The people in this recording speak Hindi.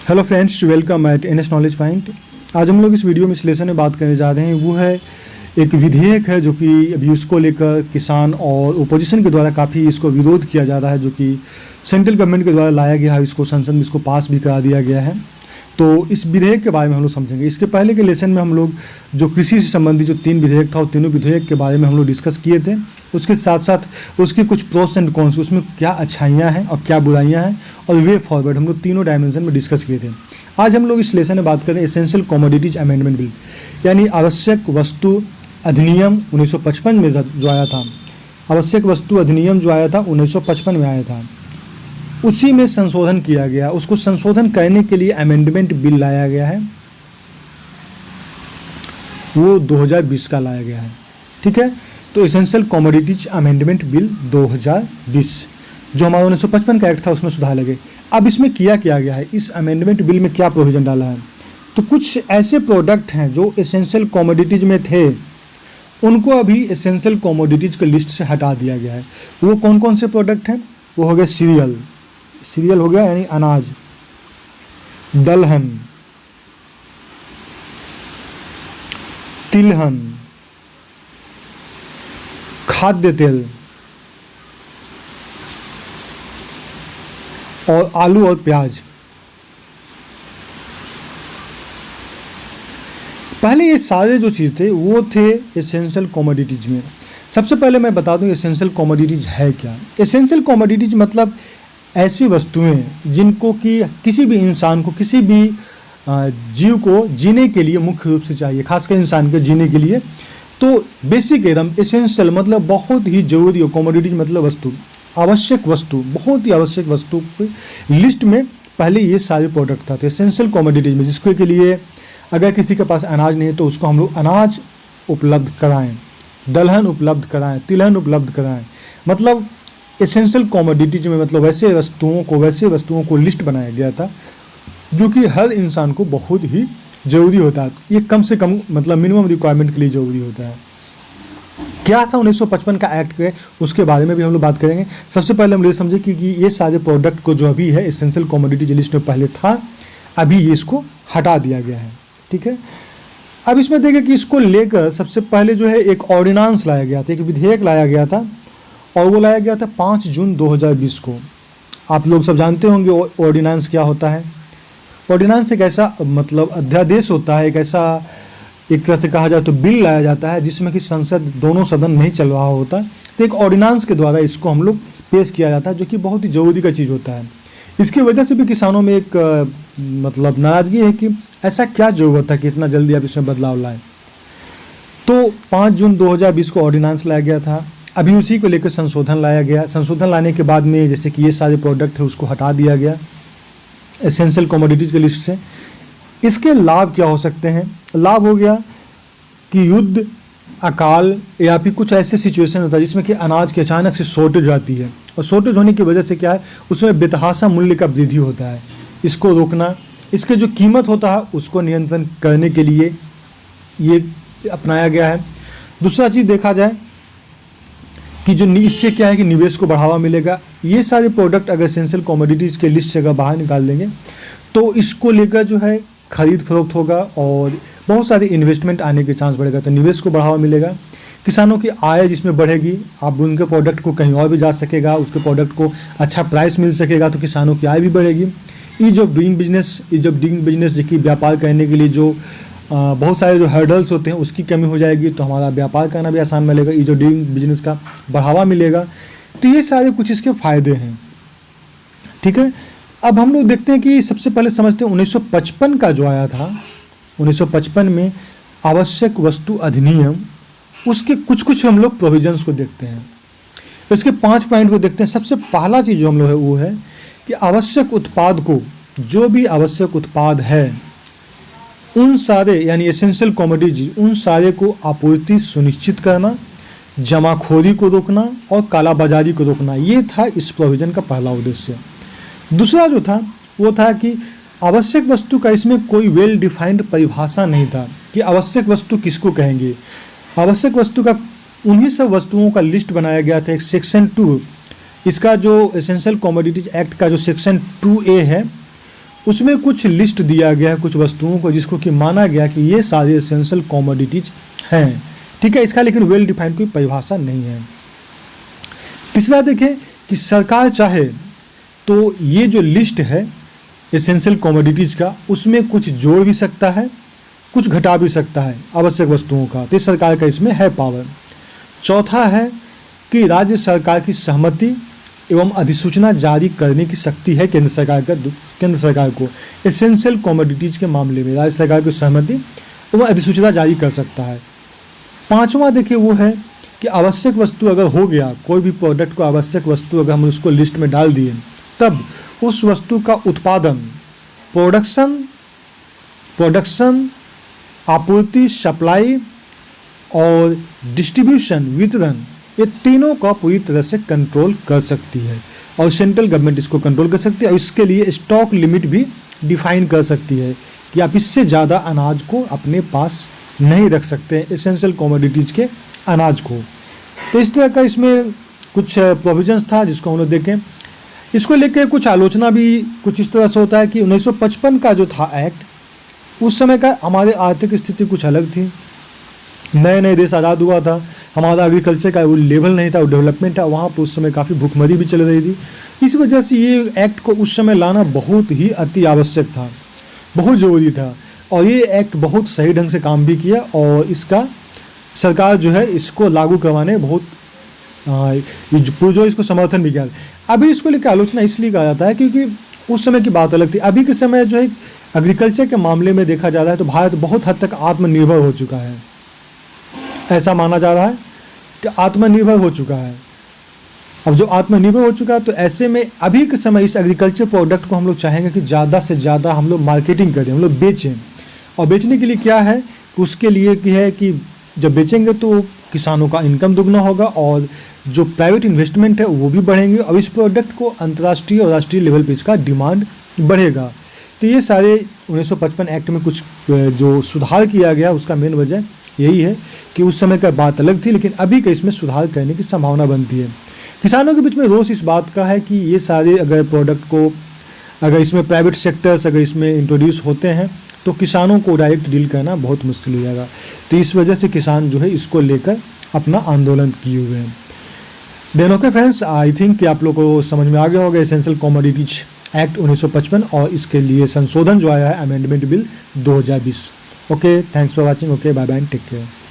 Hello friends, welcome eight NS knowledge point. आज हम लोग इस वीडियो में इस लेसन में बात करने जा रहे हैं। वो है एक विधेयक है जो कि अभी उसको लेकर किसान और ओपोजिशन के द्वारा काफ़ी इसको विरोध किया जा रहा है, जो कि सेंट्रल गवर्नमेंट के द्वारा लाया गया है। इसको संसद में इसको पास भी करा दिया गया है। तो इस विधेयक के बारे में हम लोग समझेंगे। इसके पहले के लेसन में हम लोग जो कृषि से संबंधित जो 3 विधेयक था, वो तीनों विधेयक के बारे में हम लोग डिस्कस किए थे। उसके साथ साथ उसके कुछ प्रोस एंड कॉन्स, उसमें क्या अच्छाइयाँ हैं और क्या बुराइयाँ हैं, और वे फॉरवर्ड हम लोग तीनों डायमेंशन में डिस्कस किए थे। आज हम लोग इस लेसन में बात करें एसेंशियल कमोडिटीज अमेंडमेंट बिल, यानी आवश्यक वस्तु अधिनियम 1955 में जो आया था। आवश्यक वस्तु अधिनियम जो आया था 1955 में आया था, उसी में संशोधन किया गया। उसको संशोधन करने के लिए अमेंडमेंट बिल लाया गया है, वो 2020 का लाया गया है। ठीक है, तो एसेंशियल कमोडिटीज अमेंडमेंट बिल 2020 जो हमारा 1955 का एक्ट था, उसमें सुधार लगे। अब इसमें किया गया है, इस अमेंडमेंट बिल में क्या प्रोविजन डाला है, तो कुछ ऐसे प्रोडक्ट हैं जो एसेंशियल कमोडिटीज में थे, उनको अभी एसेंशियल कमोडिटीज के लिस्ट से हटा दिया गया है। वो कौन कौन से प्रोडक्ट हैं? वो हो गए सीरियल हो गया, यानी अनाज, दलहन, तिलहन, खाद्य तेल और आलू और प्याज। पहले ये सारे जो चीज़ थे वो थे एसेंशियल कमोडिटीज में। सबसे पहले मैं बता दूं एसेंशियल कमोडिटीज है क्या। एसेंशियल कमोडिटीज मतलब ऐसी वस्तुएं जिनको कि किसी भी इंसान को, किसी भी जीव को जीने के लिए मुख्य रूप से चाहिए, खासकर इंसान के जीने के लिए। तो बेसिक एकदम एसेंशियल मतलब बहुत ही जरूरी हो, कमोडिटीज मतलब वस्तु, आवश्यक वस्तु, बहुत ही आवश्यक वस्तु की लिस्ट में पहले ये सारे प्रोडक्ट था। तो एसेंशियल कमोडिटीज में जिसके के लिए अगर किसी के पास अनाज नहीं है तो उसको हम लोग अनाज उपलब्ध कराएं, दलहन उपलब्ध कराएं, तिलहन उपलब्ध कराएं। मतलब एसेंशियल कमोडिटीज में मतलब वैसे वस्तुओं को लिस्ट बनाया गया था जो कि हर इंसान को बहुत ही ज़रूरी होता है। ये कम से कम मतलब मिनिमम रिक्वायरमेंट के लिए ज़रूरी होता है। क्या था 1955 का एक्ट के, उसके बारे में भी हम लोग बात करेंगे। सबसे पहले हम ये समझे कि ये सारे प्रोडक्ट को जो अभी है एसेंशियल कमोडिटीज लिस्ट में पहले था, अभी ये इसको हटा दिया गया है। ठीक है, अब इसमें देखें कि इसको लेकर सबसे पहले जो है एक ऑर्डिनेंस लाया गया था, एक विधेयक लाया गया था, और वो लाया गया था 5 जून 2020 को। आप लोग सब जानते होंगे ऑर्डिनेंस क्या होता है। ऑर्डिनेंस एक ऐसा मतलब अध्यादेश होता है, एक ऐसा एक तरह से कहा जाए तो बिल लाया जाता है जिसमें कि संसद दोनों सदन नहीं चल रहा होता, तो एक ऑर्डिनेंस के द्वारा इसको हम लोग पेश किया जाता है, जो कि बहुत ही जरूरी का चीज़ होता है। इसकी वजह से भी किसानों में एक मतलब नाराज़गी है कि ऐसा क्या ज़रूरत है कि इतना जल्दी आप इसमें बदलाव लाएं। तो 5 जून 2020 को ऑर्डिनेंस लाया गया था। अभी उसी को लेकर संशोधन लाया गया। संशोधन लाने के बाद में जैसे कि ये सारे प्रोडक्ट है उसको हटा दिया गया एसेंशियल कमोडिटीज़ की लिस्ट से। इसके लाभ क्या हो सकते हैं? लाभ हो गया कि युद्ध, अकाल या फिर कुछ ऐसे सिचुएशन होता है जिसमें कि अनाज की अचानक से शॉर्टेज आती है, और शॉर्टेज होने की वजह से क्या है, उसमें बेतहाशा मूल्य का वृद्धि होता है। इसको रोकना, इसके जो कीमत होता है उसको नियंत्रण करने के लिए ये अपनाया गया है। दूसरा चीज़ देखा जाए कि जो इससे क्या है कि निवेश को बढ़ावा मिलेगा। ये सारे प्रोडक्ट अगर एसेंशियल कमोडिटीज़ के लिस्ट से अगर बाहर निकाल देंगे तो इसको लेकर जो है खरीद फरोख्त होगा और बहुत सारे इन्वेस्टमेंट आने के चांस बढ़ेगा, तो निवेश को बढ़ावा मिलेगा। किसानों की आय जिसमें बढ़ेगी, आप उनके प्रोडक्ट को कहीं और भी जा सकेगा, उसके प्रोडक्ट को अच्छा प्राइस मिल सकेगा, तो किसानों की आय भी बढ़ेगी। ईज ऑफ डूइंग बिजनेस जो कि व्यापार करने के लिए जो बहुत सारे जो हर्डल्स होते हैं उसकी कमी हो जाएगी, तो हमारा व्यापार करना भी आसान मिलेगा, ईज ऑफ डूइंग बिजनेस का बढ़ावा मिलेगा। तो ये सारे कुछ इसके फ़ायदे हैं। ठीक है, अब हम लोग देखते हैं कि सबसे पहले समझते हैं 1955 का जो आया था, 1955 में आवश्यक वस्तु अधिनियम, उसके कुछ हम लोग प्रोविजंस को देखते हैं। इसके 5 पॉइंट को देखते हैं। सबसे पहला चीज़ जो हम लोग है वो है कि आवश्यक उत्पाद को, जो भी आवश्यक उत्पाद है उन सारे यानी एसेंशियल कमोडिटीज, उन सारे को आपूर्ति सुनिश्चित करना, जमाखोरी को रोकना और कालाबाजारी को रोकना, ये था इस प्रोविज़न का पहला उद्देश्य। दूसरा जो था वो था कि आवश्यक वस्तु का इसमें कोई वेल डिफाइंड परिभाषा नहीं था कि आवश्यक वस्तु किसको कहेंगे। आवश्यक वस्तु का उन्हीं सब वस्तुओं का लिस्ट बनाया गया था। एक सेक्शन 2 इसका जो एसेंशियल कमोडिटीज एक्ट का जो सेक्शन 2A है उसमें कुछ लिस्ट दिया गया है कुछ वस्तुओं को जिसको कि माना गया कि ये सारे एसेंशियल कमोडिटीज हैं, ठीक है। इसका लेकिन वेल डिफाइंड कोई परिभाषा नहीं है। तीसरा देखें कि सरकार चाहे तो ये जो लिस्ट है एसेंशियल कमोडिटीज़ का उसमें कुछ जोड़ भी सकता है, कुछ घटा भी सकता है आवश्यक वस्तुओं का, तो सरकार का इसमें है पावर। चौथा है कि राज्य सरकार की सहमति एवं अधिसूचना जारी करने की शक्ति है केंद्र सरकार को एसेंशियल कमोडिटीज़ के मामले में राज्य सरकार की सहमति एवं अधिसूचना जारी कर सकता है। पांचवा देखिए वो है कि आवश्यक वस्तु अगर हो गया, कोई भी प्रोडक्ट को आवश्यक वस्तु अगर हम उसको लिस्ट में डाल दिए, तब उस वस्तु का उत्पादन, प्रोडक्शन, आपूर्ति, सप्लाई और डिस्ट्रीब्यूशन, वितरण, ये तीनों का पूरी तरह से कंट्रोल कर सकती है और सेंट्रल गवर्नमेंट इसको कंट्रोल कर सकती है और इसके लिए स्टॉक लिमिट भी डिफाइन कर सकती है कि आप इससे ज़्यादा अनाज को अपने पास नहीं रख सकते एसेंशियल कमोडिटीज़ के अनाज को। तो इस तरह का इसमें कुछ प्रोविजंस था जिसको हम लोग देखें। इसको लेकर कुछ आलोचना भी कुछ इस तरह से होता है कि 1955 का जो था एक्ट, उस समय का हमारे आर्थिक स्थिति कुछ अलग थी, नए नए देश आज़ाद हुआ था, हमारा एग्रीकल्चर का वो लेवल नहीं था, वो डेवलपमेंट था, वहाँ पर उस समय काफ़ी भूखमरी भी चल रही थी। इस वजह से ये एक्ट को उस समय लाना बहुत ही अति आवश्यक था, बहुत ज़रूरी था और ये एक्ट बहुत सही ढंग से काम भी किया और इसका सरकार जो है इसको लागू करवाने बहुत जो इसको समर्थन भी किया। अभी इसको लेकर आलोचना इसलिए कहा जाता है क्योंकि उस समय की बात अलग थी। अभी के समय जो है एग्रीकल्चर के मामले में देखा जा रहा है तो भारत बहुत हद तक आत्मनिर्भर हो चुका है, ऐसा माना जा रहा है कि आत्मनिर्भर हो चुका है। अब जो आत्मनिर्भर हो चुका है तो ऐसे में अभी के समय इस एग्रीकल्चर प्रोडक्ट को हम लोग चाहेंगे कि ज़्यादा से ज़्यादा हम लोग मार्केटिंग करें, हम लोग बेचें। और बेचने के लिए क्या है कि उसके लिए क्या है कि जब बेचेंगे तो किसानों का इनकम दुगना होगा और जो प्राइवेट इन्वेस्टमेंट है वो भी बढ़ेंगे और इस प्रोडक्ट को अंतर्राष्ट्रीय और राष्ट्रीय लेवल पे इसका डिमांड बढ़ेगा। तो ये सारे 1955 एक्ट में कुछ जो सुधार किया गया उसका मेन वजह यही है कि उस समय का बात अलग थी लेकिन अभी का इसमें सुधार करने की संभावना बनती है। किसानों के बीच में रोष इस बात का है कि ये सारे अगर प्रोडक्ट को अगर इसमें प्राइवेट सेक्टर्स अगर इसमें इंट्रोड्यूस होते हैं तो किसानों को डायरेक्ट डील करना बहुत मुश्किल हो जाएगा। तो इस वजह से किसान जो है इसको लेकर अपना आंदोलन किए हुए हैं। Then okay friends, I think कि आप लोग को समझ में आ गया होगा एसेंशियल कमोडिटीज एक्ट 1955 और इसके लिए संशोधन जो आया है amendment bill 2020। Okay, thanks for watching. Okay, bye bye, take care.